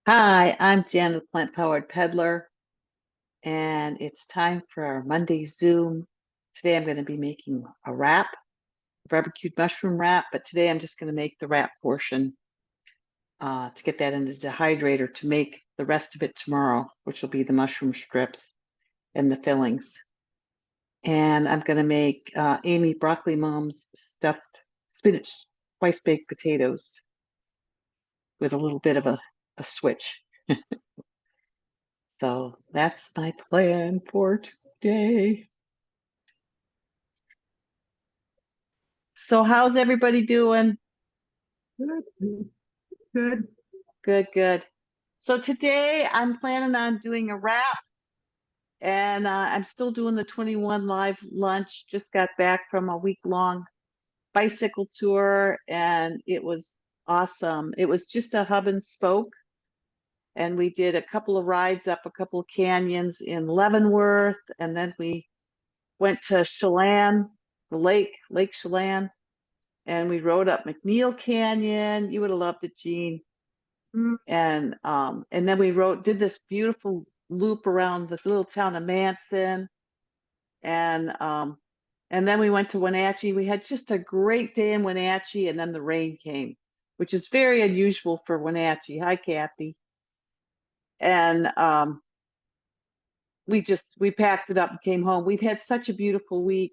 Hi, I'm Jan the Plant Powered Peddler, and it's time for our Monday Zoom. Today I'm going to be making a wrap, a barbecued mushroom wrap, but today I'm just going to make the wrap portion to get that in the dehydrator to make the rest of it tomorrow, which will be the mushroom strips and the fillings. And I'm going to make Amy Broccoli Mom's stuffed spinach twice baked potatoes with a little bit of a switch. So that's my plan for today. So how's everybody doing? Good. Good. Good, good. So today I'm planning on doing a wrap, and I'm still doing the 21 live lunch. Just got back from a week-long bicycle tour, and it was awesome. It was just a hub and spoke, and we did a couple of rides up a couple of canyons in Leavenworth, and then we went to Chelan, the Lake Chelan, and we rode up McNeil Canyon. You would have loved it, Jean. Mm. And then we did this beautiful loop around the little town of Manson, and and then we went to Wenatchee. We had just a great day in Wenatchee, and then the rain came, which is very unusual for Wenatchee. Hi, Kathy. And we packed it up and came home. We've had such a beautiful week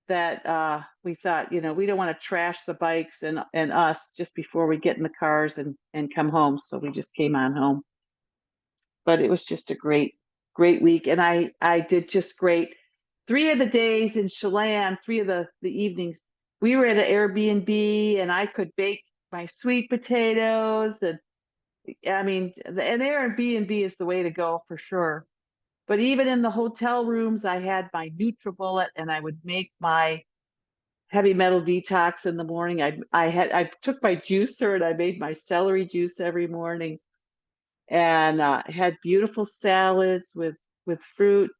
that we thought, we don't want to trash the bikes and us just before we get in the cars and come home. So we just came on home. But it was just a great week. And I did just great. 3 of the days in Chelan, 3 of the evenings, we were at an Airbnb and I could bake my sweet potatoes. And I mean, an Airbnb is the way to go for sure. But even in the hotel rooms, I had my NutriBullet and I would make my heavy metal detox in the morning. I took my juicer and I made my celery juice every morning and had beautiful salads with fruit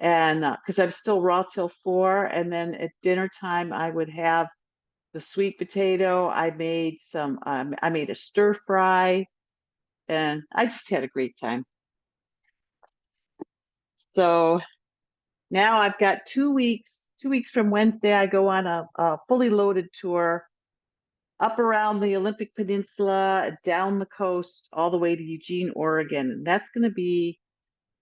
and because I'm still raw till 4, and then at dinner time I would have the sweet potato. I made a stir fry, and I just had a great time. So now I've got 2 weeks. 2 weeks from Wednesday, I go on a fully loaded tour up around the Olympic Peninsula, down the coast, all the way to Eugene, Oregon. And that's going to be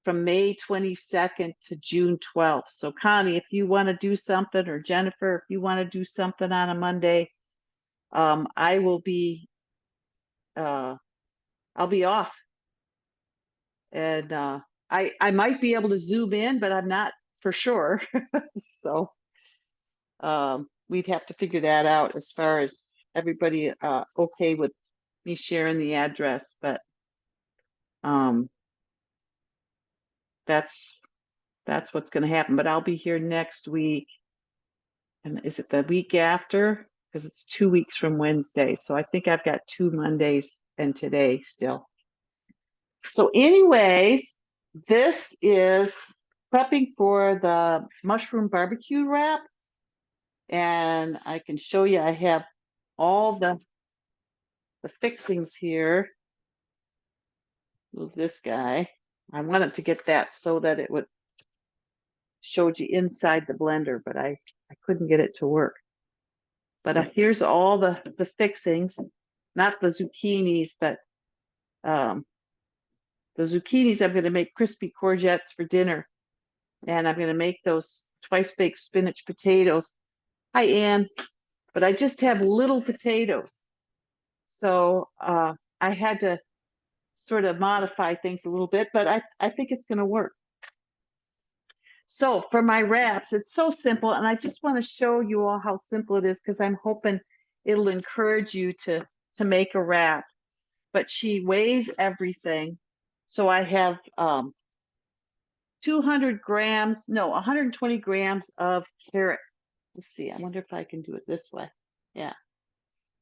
from May 22nd to June 12th. So Connie, if you want to do something, or Jennifer, if you want to do something on a Monday, I will be I'll be off. And I might be able to zoom in, but I'm not for sure. So we'd have to figure that out as far as everybody okay with me sharing the address, but um that's what's going to happen. But I'll be here next week. And is it the week after? Because it's 2 weeks from Wednesday. So I think I've got 2 Mondays and today still. So, anyways, this is prepping for the mushroom barbecue wrap. And I can show you I have all the fixings here. Move this guy. I wanted to get that so that it would showed you inside the blender, but I couldn't get it to work. But here's all the fixings, not the zucchinis, but the zucchinis I'm going to make crispy courgettes for dinner, and I'm going to make those twice baked spinach potatoes. Hi, Ann. But I just have little potatoes, so I had to sort of modify things a little bit, but I think it's going to work. So for my wraps, it's so simple, and I just want to show you all how simple it is because I'm hoping it'll encourage you to make a wrap. But she weighs everything. So I have 200 grams, no, 120 grams of carrot. Let's see, I wonder if I can do it this way. Yeah.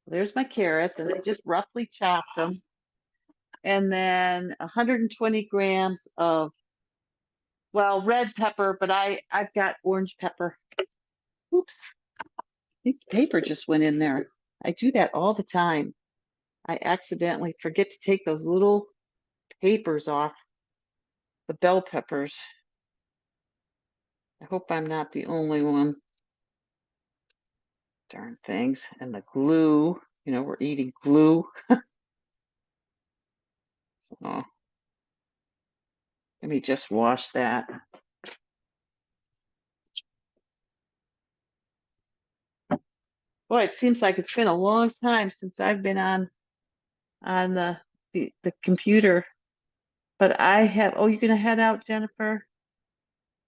There's my carrots, and I just roughly chopped them. And then 120 grams of, well, red pepper, but I've got orange pepper. Oops. I think the paper just went in there. I do that all the time. I accidentally forget to take those little papers off the bell peppers. I hope I'm not the only one. Darn things. And the glue, we're eating glue. So let me just wash that. Boy, it seems like it's been a long time since I've been on the computer. But I have, oh, you're gonna head out, Jennifer?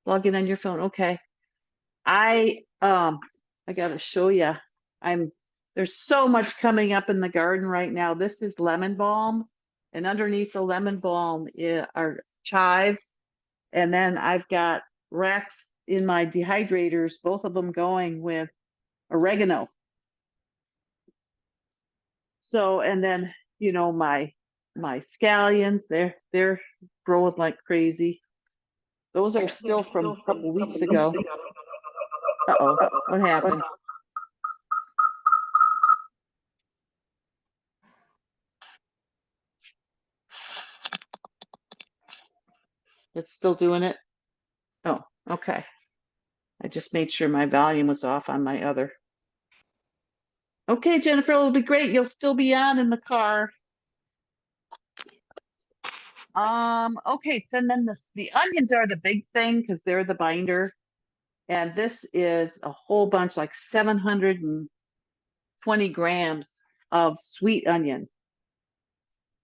Log in on your phone. Okay. I gotta show you. I'm there's so much coming up in the garden right now. This is lemon balm, and underneath the lemon balm are chives, and then I've got racks in my dehydrators, both of them going with oregano. So, and then my scallions, they're growing like crazy. Those are still from a couple weeks ago. Uh-oh, what happened? It's still doing it? Oh, okay. I just made sure my volume was off on my other. Okay, Jennifer, it'll be great. You'll still be on in the car. Okay, so then the onions are the big thing because they're the binder. And this is a whole bunch, like 720 grams of sweet onion.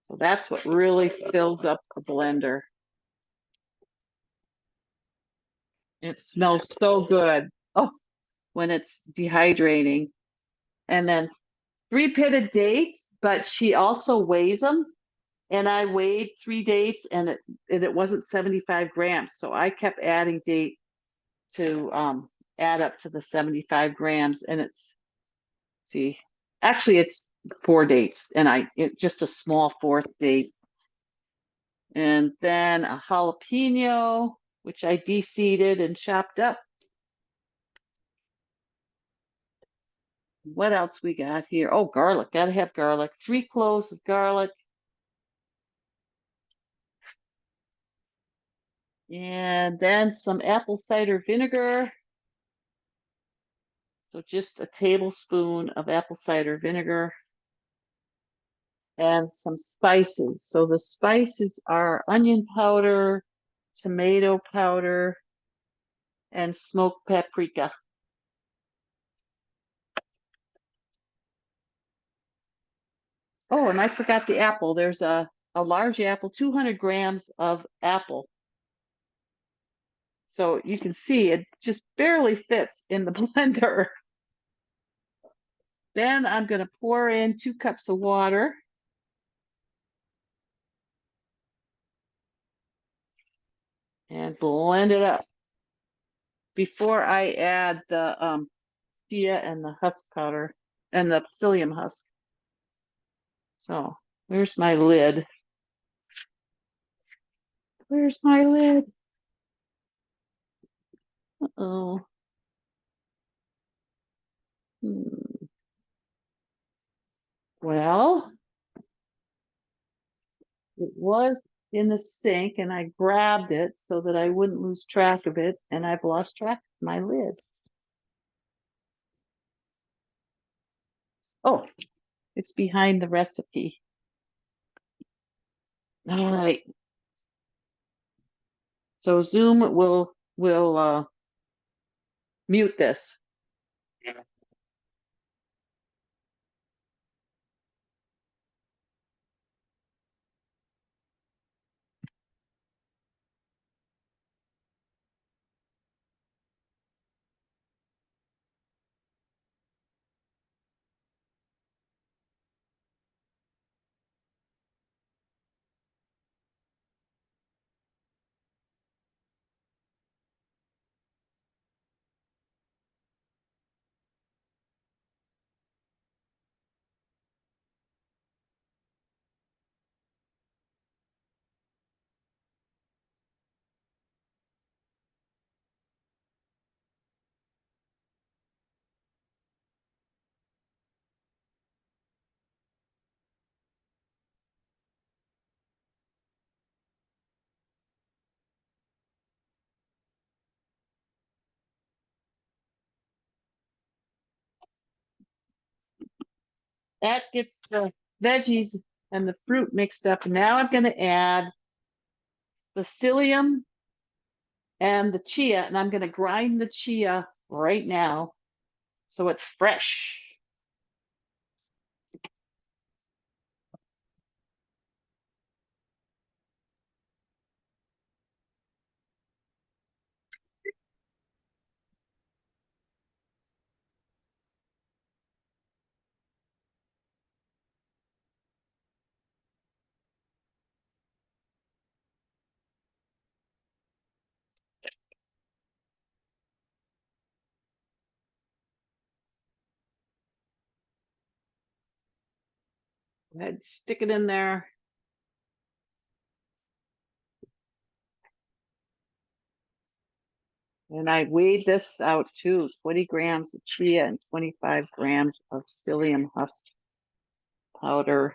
So that's what really fills up the blender. It smells so good. Oh, when it's dehydrating. And then 3 pitted dates, but she also weighs them. And I weighed 3 dates and it wasn't 75 grams. So I kept adding date to add up to the 75 grams. And see, actually it's 4 dates and just a small fourth date. And then a jalapeno, which I de-seeded and chopped up. What else we got here? Oh, garlic. Gotta have garlic. 3 cloves of garlic. And then some apple cider vinegar. So just a tablespoon of apple cider vinegar. And some spices. So the spices are onion powder, tomato powder, and smoked paprika. Oh, and I forgot the apple. There's a large apple, 200 grams of apple. So you can see it just barely fits in the blender. Then I'm going to pour in 2 cups of water. And blend it up before I add the chia and the husk powder and the psyllium husk. So where's my lid? Where's my lid? Uh-oh. Well, it was in the sink and I grabbed it so that I wouldn't lose track of it, and I've lost track of my lid. Oh, it's behind the recipe. All right. So Zoom will mute this. that gets the veggies and the fruit mixed up. Now I'm going to add the psyllium and the chia, and I'm going to grind the chia right now so it's fresh. Go ahead, stick it in there. And I weighed this out too, 20 grams of chia and 25 grams of psyllium husk powder.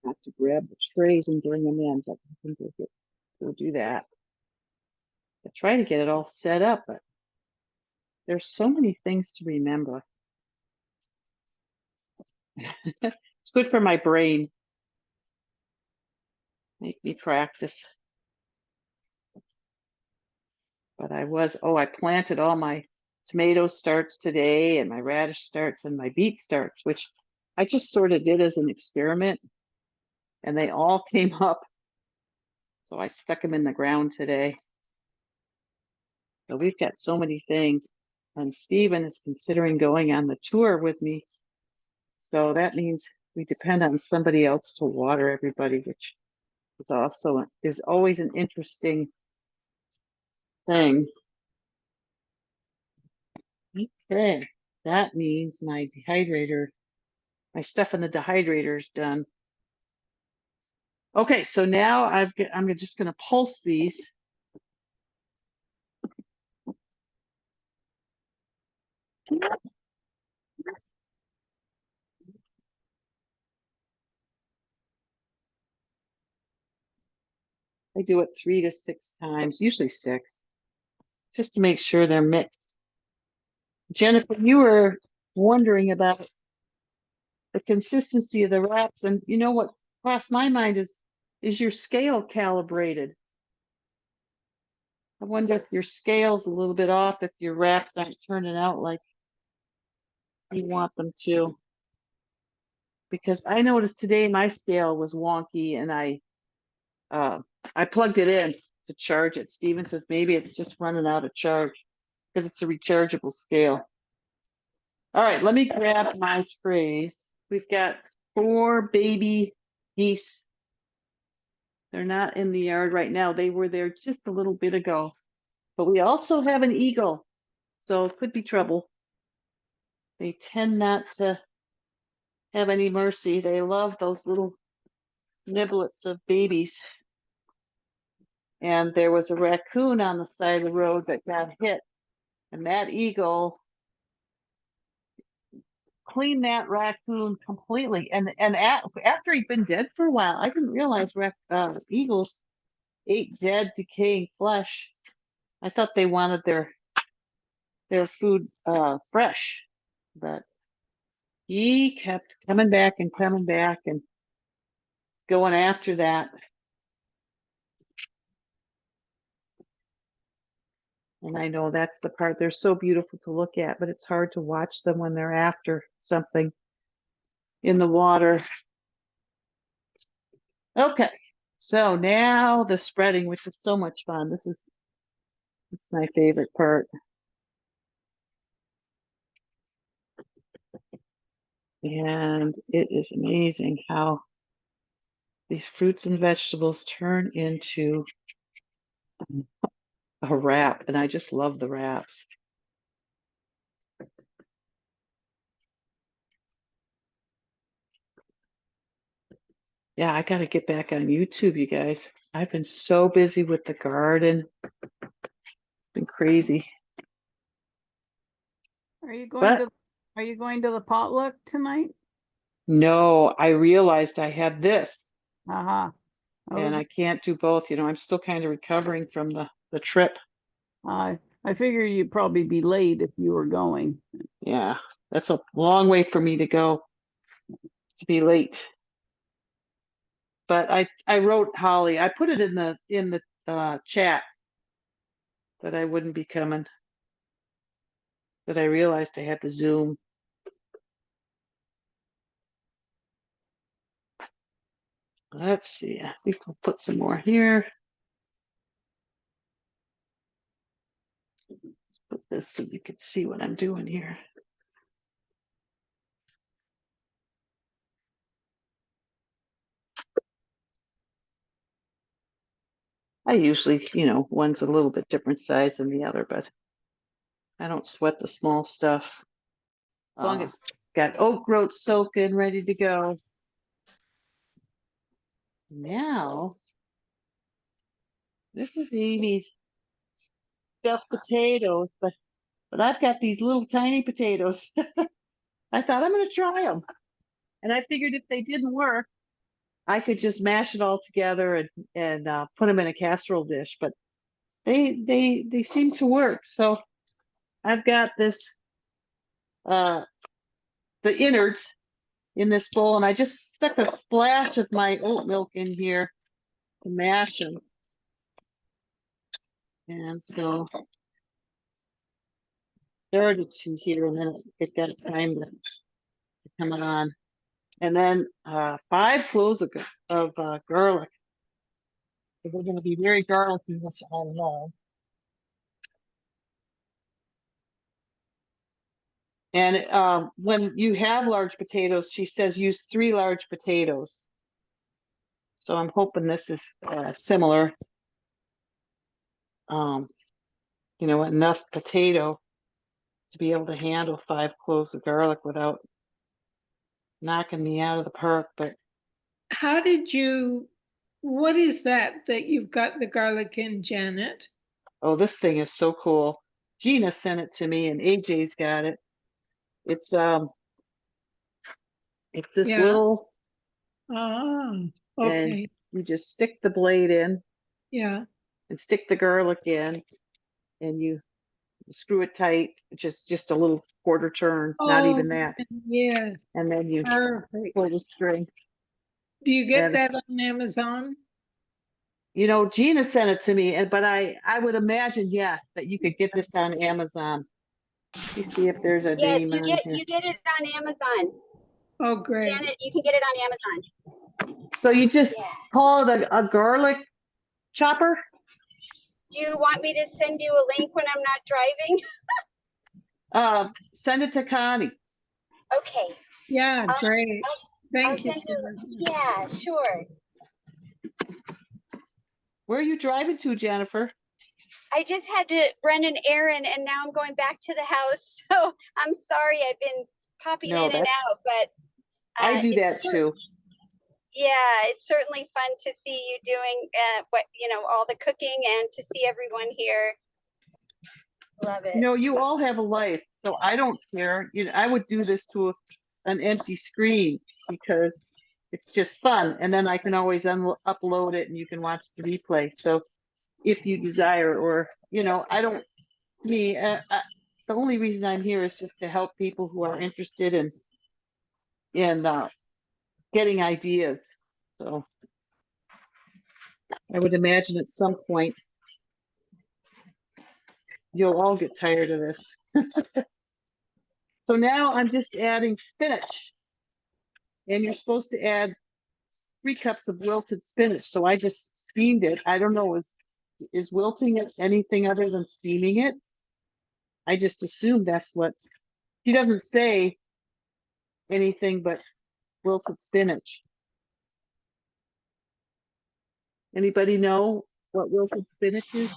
I have to grab the trays and bring them in, but I think we'll do that. I try to get it all set up, but there's so many things to remember. It's good for my brain. Make me practice. But I planted all my tomato starts today and my radish starts and my beet starts, which I just sort of did as an experiment. And they all came up. So I stuck them in the ground today. So we've got so many things. And Stephen is considering going on the tour with me. So that means we depend on somebody else to water everybody, which is always an interesting thing. Okay, that means my stuff in the dehydrator is done. Okay, so now I'm just going to pulse these. I do it 3 to 6 times, usually 6, just to make sure they're mixed. Jennifer, you were wondering about the consistency of the wraps, and you know what crossed my mind is your scale calibrated? I wonder if your scale's a little bit off, if your wraps aren't turning out like you want them to. Because I noticed today my scale was wonky, and I plugged it in to charge it. Steven says maybe it's just running out of charge because it's a rechargeable scale. All right, let me grab my trays. We've got 4 baby geese. They're not in the yard right now. They were there just a little bit ago. But we also have an eagle, so it could be trouble. They tend not to have any mercy. They love those little niblets of babies. And there was a raccoon on the side of the road that got hit. And that eagle cleaned that raccoon completely. And after he'd been dead for a while, I didn't realize eagles ate dead, decaying flesh. I thought they wanted their food fresh, but he kept coming back and going after that. And I know that's the part, they're so beautiful to look at, but it's hard to watch them when they're after something in the water. Okay, so now the spreading, which is so much fun. It's my favorite part. And it is amazing how these fruits and vegetables turn into a wrap. And I just love the wraps. Yeah, I got to get back on YouTube, you guys. I've been so busy with the garden. It's been crazy. Are you going to the potluck tonight? No, I realized I had this. Uh-huh. And I can't do both. I'm still kind of recovering from the trip. I I figure you'd probably be late if you were going. Yeah, that's a long way for me to go to be late. But I wrote Holly. I put it in the chat that I wouldn't be coming. That I realized I had the Zoom. Let's see. We can put some more here. Let's put this so you can see what I'm doing here. I usually, one's a little bit different size than the other, but I don't sweat the small stuff. As long as it's got oat groat soaking, ready to go. Now, this is Amy's stuffed potatoes, but I've got these little tiny potatoes. I thought I'm going to try them, and I figured if they didn't work, I could just mash it all together and put them in a casserole dish. But they seem to work. So I've got this the innards in this bowl, and I just stuck a splash of my oat milk in here to mash them. And so started to here, and then it got time to come on. And then 5 cloves of garlic. So we're going to be very garlicky, which I love. And when you have large potatoes, she says use 3 large potatoes. So I'm hoping this is similar. Enough potato to be able to handle 5 cloves of garlic without knocking me out of the park. But How did you, what is that you've got the garlic in, Janet? oh, this thing is so cool. Gina sent it to me, and AJ's got it. It's this Yeah. little, Ah, and okay. you just stick the blade in Yeah. and stick the garlic in, and you screw it tight, just a little quarter turn, not even that. Yes. And then you Perfect. pull the string. Do you get And that on Amazon? Gina sent it to me, but I would imagine, yes, that you could get this on Amazon. You see if there's a Yes, name on here. you get it on Amazon. Oh, great. Janet, you can get it on Amazon. So you just Yeah. call it a garlic chopper. Do you want me to send you a link when I'm not driving? Send it to Connie. Okay. Yeah, I'll- great. I'll Thank you. send yeah, sure. Where are you driving to, Jennifer? I just had to run an errand and now I'm going back to the house. So I'm sorry I've been popping No, in and out, but I do that it's too. yeah, it's certainly fun to see you doing all the cooking and to see everyone here. Love it. You all have a life, so I don't care. I would do this to an empty screen because it's just fun, and then I can always upload it, and you can watch the replay. So if you desire, or I don't. The only reason I'm here is just to help people who are interested in getting ideas. So I would imagine at some point you'll all get tired of this. So now I'm just adding spinach, and you're supposed to add 3 cups of wilted spinach. So I just steamed it. I don't know, is wilting it anything other than steaming it? I just assume that's what, she doesn't say anything but wilted spinach. Anybody know what wilted spinach is?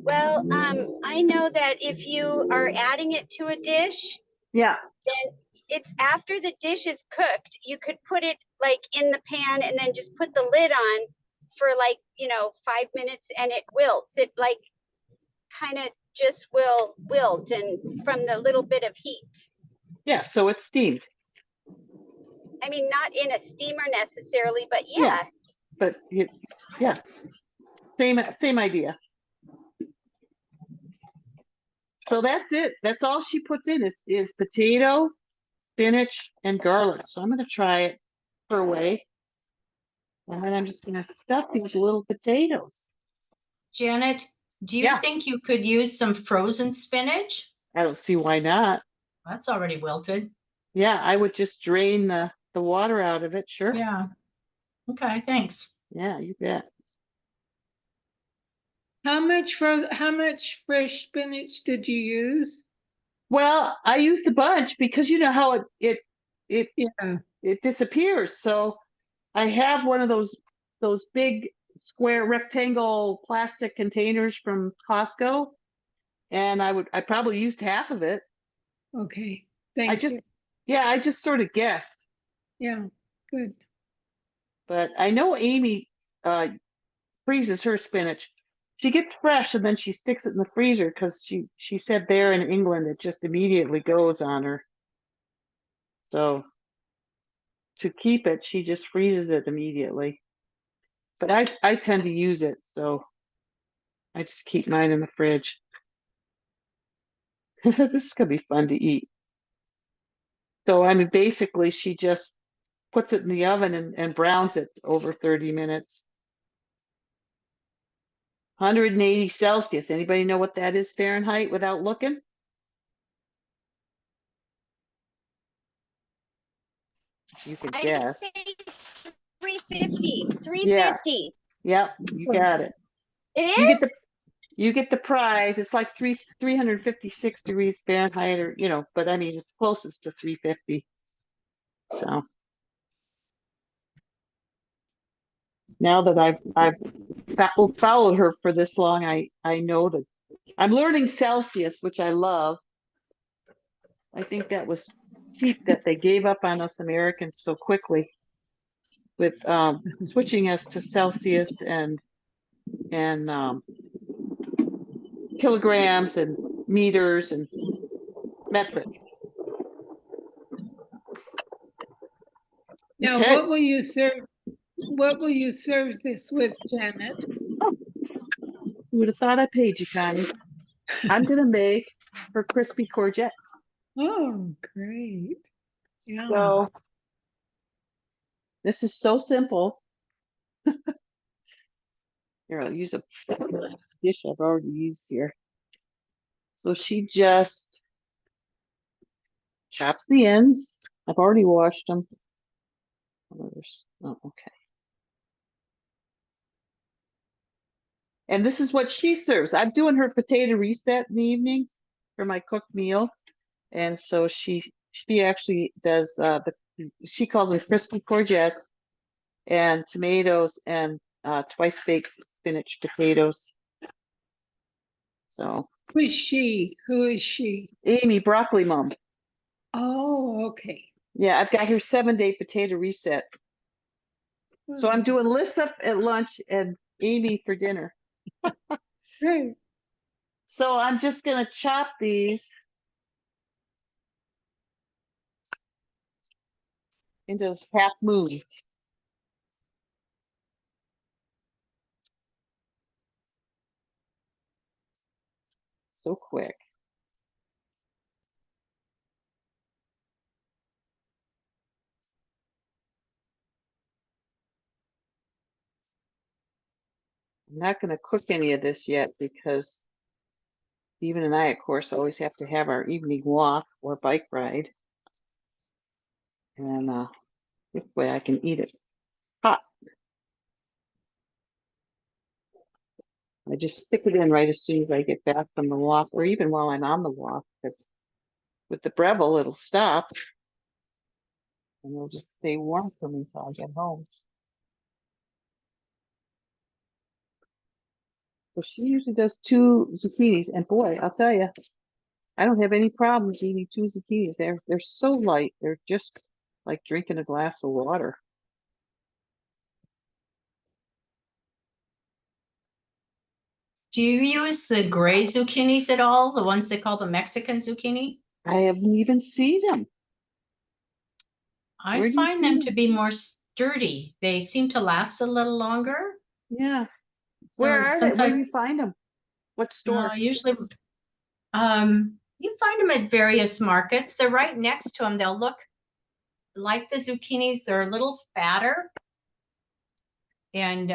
Well, I know that if you are adding it to a dish, Yeah. then it's after the dish is cooked. You could put it like in the pan and then just put the lid on for 5 minutes and it wilts. It like kind of just will wilt and from the little bit of heat. Yeah, so it's steamed. I mean, not in a steamer necessarily, but yeah. But yeah, same idea. So that's it. That's all she puts in is potato, spinach, and garlic. So I'm gonna try it her way. And then I'm just gonna stuff these little potatoes. Janet, do you Yeah. think you could use some frozen spinach? I don't see why not. That's already wilted. Yeah, I would just drain the water out of it. Sure. Yeah. Okay, thanks. Yeah, you bet. How much fresh spinach did you use? Well, I used a bunch because you know how it Yeah. it disappears. So I have one of those big square rectangle plastic containers from Costco, and I probably used half of it. Okay. I Thank you. just yeah, I just sort of guessed. Yeah. Good. But I know Amy freezes her spinach. She gets fresh and then she sticks it in the freezer because she said there in England it just immediately goes on her. So to keep it, she just freezes it immediately. But I tend to use it, so I just keep mine in the fridge. This is gonna be fun to eat. So I mean, basically, she just puts it in the oven and browns it over 30 minutes. 180 Celsius. Anybody know what that is Fahrenheit without looking? You can I guess. say 350. Yeah. 350. Yep, you got it. It You get is? the you get the prize. It's like 356 degrees Fahrenheit, or but I mean it's closest to 350. So now that I've followed her for this long, I know that I'm learning Celsius, which I love. I think that was cheap that they gave up on us Americans so quickly with switching us to Celsius and kilograms and meters and metric. Now, Okay. what will you serve? What will you serve this with, Janet? Who would have thought I paid you, Connie? I'm gonna make her crispy courgettes. Oh, great. Yeah. So this is so simple. Here, I'll use a dish I've already used here. So she just chops the ends. I've already washed them. Oh, okay. And this is what she serves. I'm doing her potato reset in the evenings for my cooked meal. And so she actually does she calls them crispy courgettes and tomatoes and twice baked spinach potatoes. So Who is she? Who is she? Amy, broccoli mom. Oh, okay. Yeah, I've got her 7-day potato reset. So I'm doing Lissa at lunch and Amy for dinner. Great. So I'm just gonna chop these into half moons. So quick. I'm not going to cook any of this yet because Stephen and I, of course, always have to have our evening walk or bike ride. And this way I can eat it hot. I just stick it in right as soon as I get back from the walk, or even while I'm on the walk, because with the Breville, it'll stop and it'll just stay warm for me until I get home. So she usually does 2 zucchinis, and boy, I'll tell you, I don't have any problems eating 2 zucchinis. They're so light. They're just like drinking a glass of water. Do you use the gray zucchinis at all? The ones they call the Mexican zucchini? I haven't even seen them. Where I do you find see them them? to be more sturdy. They seem to last a little longer. Yeah. So Where are they? since Where I do you find them? What store? usually You find them at various markets. They're right next to them. They'll look like the zucchinis. They're a little fatter. And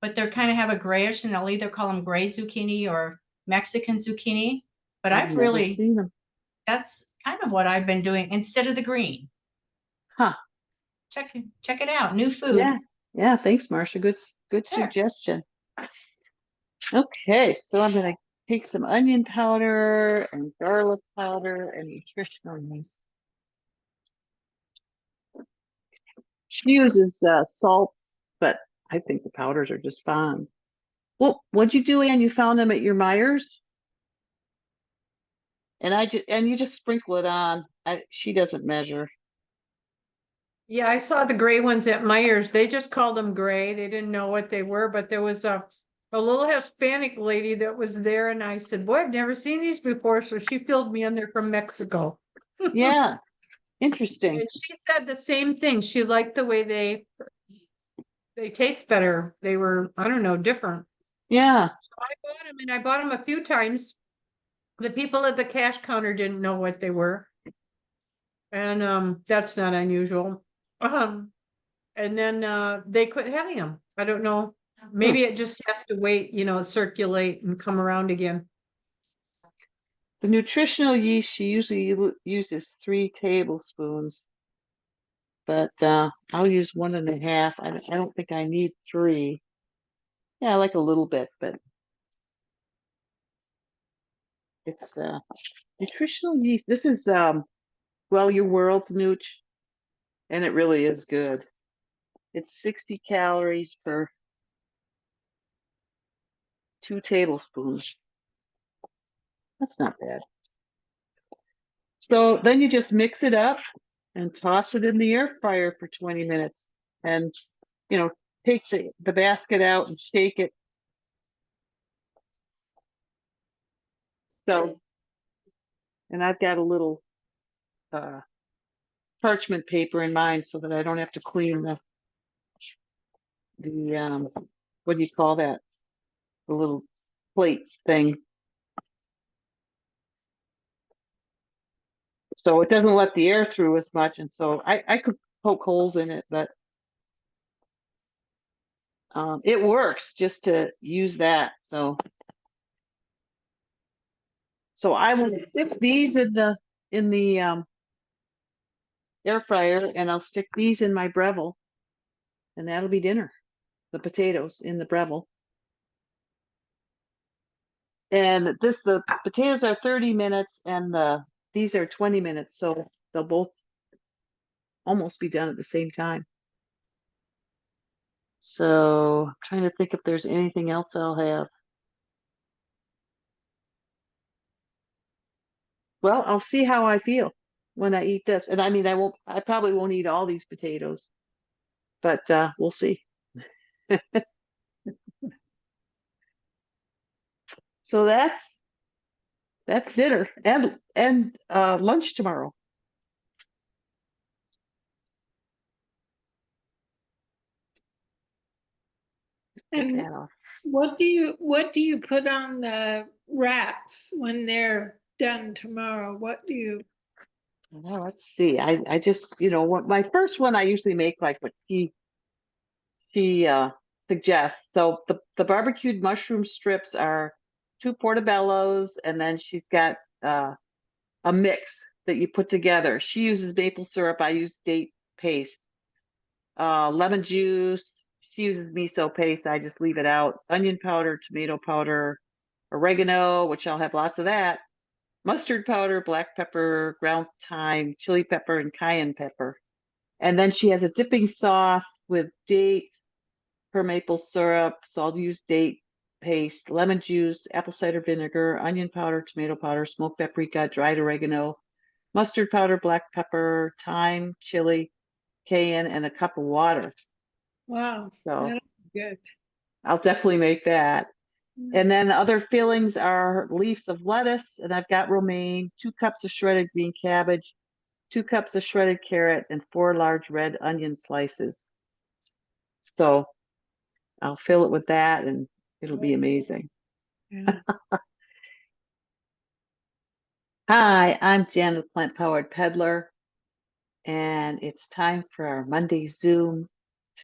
but they're kind of have a grayish, and they'll either call them gray zucchini or Mexican zucchini. But I've never really, seen them. that's kind of what I've been doing instead of the green. Huh. Check it out. New food. Yeah. Yeah. Thanks, Marcia. Good Sure. suggestion. Okay, so I'm gonna take some onion powder and garlic powder and nutritional yeast. She uses salt, but I think the powders are just fine. Well, what'd you do, Ann? You found them at your Myers? And you just sprinkle it on. She doesn't measure. Yeah, I saw the gray ones at Myers. They just called them gray. They didn't know what they were, but there was a little Hispanic lady that was there, and I said, "Boy, I've never seen these before." So she filled me in. They're from Mexico. Yeah, interesting. And she said the same thing. She liked the way they taste better. They were, I don't know, different. Yeah, So I bought them, and I bought them a few times. The people at the cash counter didn't know what they were. And that's not unusual. And then they quit having them. I don't know. Maybe it just has to wait, circulate and come around again. the nutritional yeast, she usually uses 3 tablespoons, but I'll use 1.5. I don't think I need 3. Yeah, I like a little bit, but it's nutritional yeast. This is Well Your World's Nooch, and it really is good. It's 60 calories per 2 tablespoons. That's not bad. So then you just mix it up and toss it in the air fryer for 20 minutes, and take the basket out and shake it. So, and I've got a little parchment paper in mine so that I don't have to clean the what do you call that? The little plate thing. So it doesn't let the air through as much, and so I could poke holes in it, but it works just to use that. So I will stick these in the air fryer, and I'll stick these in my Breville, and that'll be dinner. The potatoes in the Breville. And the potatoes are 30 minutes, and these are 20 minutes, so they'll both almost be done at the same time. So I'm trying to think if there's anything else I'll have. Well, I'll see how I feel when I eat this. And I mean, I probably won't eat all these potatoes, but we'll see. So that's dinner and lunch tomorrow. Take And that off. what do you put on the wraps when they're done tomorrow? What do you? Well, let's see. I just, my first one I usually make like what she suggests. So the barbecued mushroom strips are 2 portobellos, and then she's got a mix that you put together. She uses maple syrup. I use date paste. Lemon juice. She uses miso paste. I just leave it out. Onion powder, tomato powder, oregano, which I'll have lots of that. Mustard powder, black pepper, ground thyme, chili pepper, and cayenne pepper. And then she has a dipping sauce with dates, her maple syrup. So I'll use date paste, lemon juice, apple cider vinegar, onion powder, tomato powder, smoked paprika, dried oregano, mustard powder, black pepper, thyme, chili, cayenne, and a cup of water. Wow, So that'll be good. I'll definitely make that. And then other fillings are leaves of lettuce, and I've got romaine, 2 cups of shredded green cabbage, 2 cups of shredded carrot, and 4 large red onion slices. So I'll fill it with that, and it'll be amazing. Yeah. Hi, I'm Jan, the Plant Powered Peddler, and it's time for our Monday Zoom.